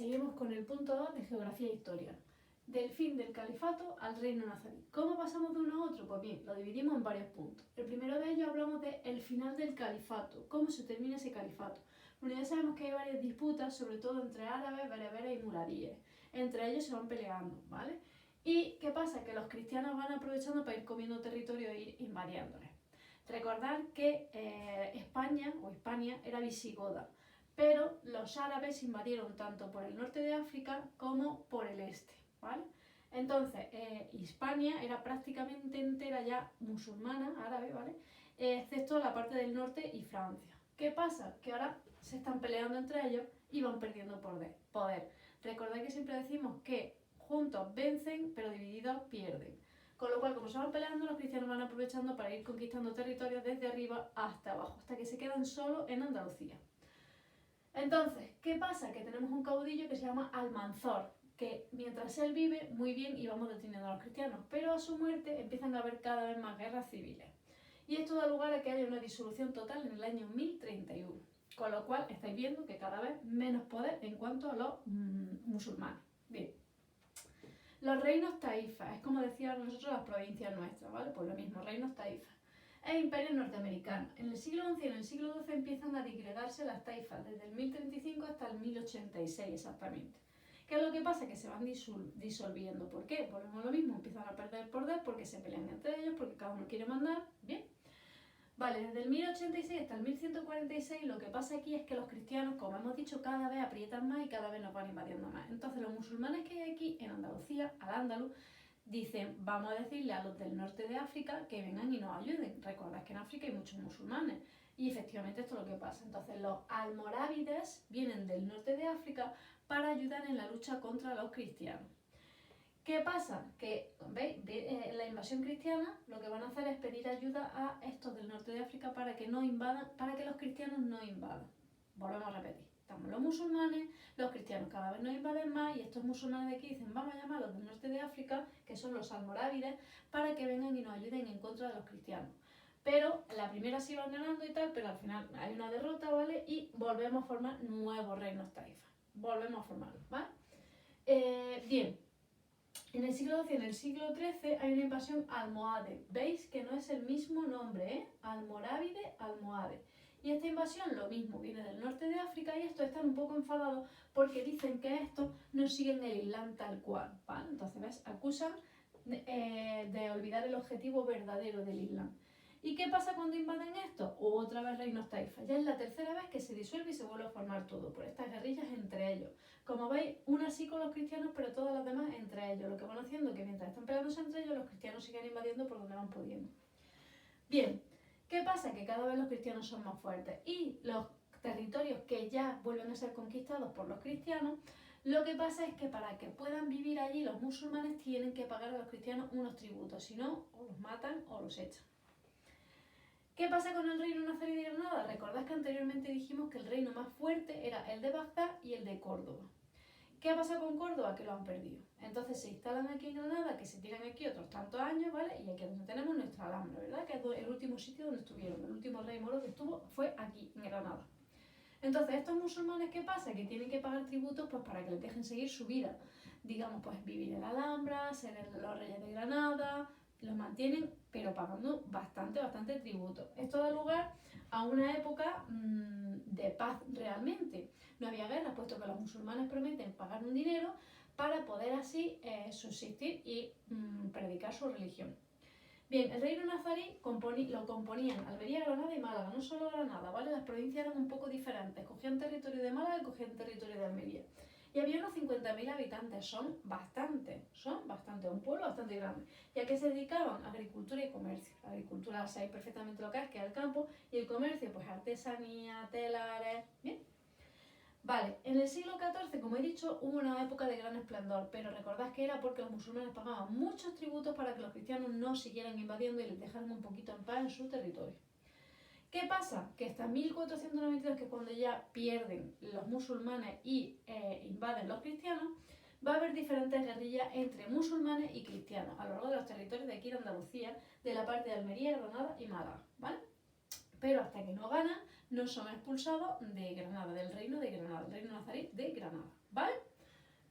seguimos con el punto 2 de Geografía e Historia. Del fin del califato al reino nazarí. ¿Cómo pasamos de uno a otro? Pues bien, lo dividimos en varios puntos. El primero de ellos hablamos del final del califato, cómo se termina ese califato. Bueno, ya sabemos que hay varias disputas, sobre todo entre árabes, bereberes y muraríes. Entre ellos se van peleando, ¿vale? ¿Y qué pasa? Que los cristianos van aprovechando para ir comiendo territorio e ir invadiéndoles. Recordar que España o Hispania era visigoda, pero los árabes invadieron tanto por el norte de África como por el este, ¿vale? Entonces, Hispania era prácticamente entera ya musulmana, árabe, ¿vale? Excepto la parte del norte y Francia. ¿Qué pasa? Que ahora se están peleando entre ellos y van perdiendo poder. Recordad que siempre decimos que juntos vencen, pero divididos pierden. Con lo cual, como se van peleando, los cristianos van aprovechando para ir conquistando territorios desde arriba hasta abajo, hasta que se quedan solo en Andalucía. Entonces, ¿qué pasa? Que tenemos un caudillo que se llama Almanzor, que mientras él vive, muy bien, íbamos deteniendo a los cristianos, pero a su muerte empiezan a haber cada vez más guerras civiles. Y esto da lugar a que haya una disolución total en el año 1031, con lo cual estáis viendo que cada vez menos poder en cuanto a los musulmanes. Bien. Los reinos taifas, es como decíamos nosotros las provincias nuestras, ¿vale? Pues lo mismo, reinos taifas. E imperios norteamericanos. En el siglo XI y en el siglo XII empiezan a disgregarse las taifas, desde el 1035 hasta el 1086 exactamente. ¿Qué es lo que pasa? Que se van disolviendo. ¿Por qué? Volvemos a lo mismo, empiezan a perder poder porque se pelean entre ellos, porque cada uno quiere mandar. Bien. Vale, desde el 1086 hasta el 1146 lo que pasa aquí es que los cristianos, como hemos dicho, cada vez aprietan más y cada vez nos van invadiendo más. Entonces los musulmanes que hay aquí en Andalucía, al-Ándalus, dicen, vamos a decirle a los del norte de África que vengan y nos ayuden. Recordad que en África hay muchos musulmanes y efectivamente esto es lo que pasa. Entonces los almorávides vienen del norte de África para ayudar en la lucha contra los cristianos. ¿Qué pasa? Que, ¿veis? La invasión cristiana lo que van a hacer es pedir ayuda a estos del norte de África para que no invadan, para que los cristianos no invadan. Volvemos a repetir. Estamos los musulmanes, los cristianos cada vez nos invaden más y estos musulmanes de aquí dicen vamos a llamar a los del norte de África, que son los almorávides, para que vengan y nos ayuden en contra de los cristianos. Pero la primera sí van ganando y tal, pero al final hay una derrota, ¿vale? Y volvemos a formar nuevos reinos taifas. Volvemos a formarlos, ¿vale? Bien. En el siglo XII y en el siglo XIII hay una invasión almohade. ¿Veis que no es el mismo nombre, eh? Almorávide, almohade. Y esta invasión, lo mismo, viene del norte de África y estos están un poco enfadados porque dicen que estos no siguen el Islam tal cual, ¿vale? Entonces, ¿ves? Acusan de olvidar el objetivo verdadero del Islam. ¿Y qué pasa cuando invaden esto? Otra vez reinos taifas. Ya es la tercera vez que se disuelve y se vuelve a formar todo, por estas guerrillas entre ellos. Como veis, una sí con los cristianos, pero todas las demás entre ellos. Lo que van haciendo es que mientras están peleándose entre ellos, los cristianos siguen invadiendo por donde van pudiendo. Bien, ¿qué pasa? Que cada vez los cristianos son más fuertes y los territorios que ya vuelven a ser conquistados por los cristianos, lo que pasa es que para que puedan vivir allí los musulmanes tienen que pagar a los cristianos unos tributos, si no, o los matan o los echan. ¿Qué pasa con el reino nazarí de Granada? Recordad que anteriormente dijimos que el reino más fuerte era el de Bagdad y el de Córdoba. ¿Qué ha pasado con Córdoba? Que lo han perdido. Entonces se instalan aquí en Granada, que se tiran aquí otros tantos años, ¿vale? Y aquí es donde tenemos nuestra Alhambra, ¿verdad? Que es el último sitio donde estuvieron. El último rey moro que estuvo fue aquí, en Granada. Entonces, estos musulmanes, ¿qué pasa? Que tienen que pagar tributos pues, para que les dejen seguir su vida. Digamos, pues vivir en la Alhambra, ser los reyes de Granada, los mantienen, pero pagando bastante tributo. Esto da lugar a una época de paz realmente. No había guerra, puesto que los musulmanes prometen pagar un dinero para poder así subsistir y predicar su religión. Bien, el reino nazarí lo componían Almería, Granada y Málaga, no solo Granada, ¿vale? Las provincias eran un poco diferentes, cogían territorio de Málaga y cogían territorio de Almería. Y había unos 50.000 habitantes, son bastante, un pueblo bastante grande. ¿Y a qué se dedicaban? Agricultura y comercio. La agricultura sabéis perfectamente lo que es el campo, y el comercio, pues artesanía, telares, ¿bien? Vale, en el siglo XIV, como he dicho, hubo una época de gran esplendor, pero recordad que era porque los musulmanes pagaban muchos tributos para que los cristianos no siguieran invadiendo y les dejaran un poquito en paz en su territorio. ¿Qué pasa? Que hasta 1492, que es cuando ya pierden los musulmanes y invaden los cristianos, va a haber diferentes guerrillas entre musulmanes y cristianos a lo largo de los territorios de aquí de Andalucía, de la parte de Almería, Granada y Málaga, ¿vale? Pero hasta que no ganan, no son expulsados de Granada, del reino de Granada, el reino nazarí de Granada, ¿vale?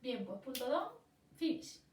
Bien, pues punto 2, finish.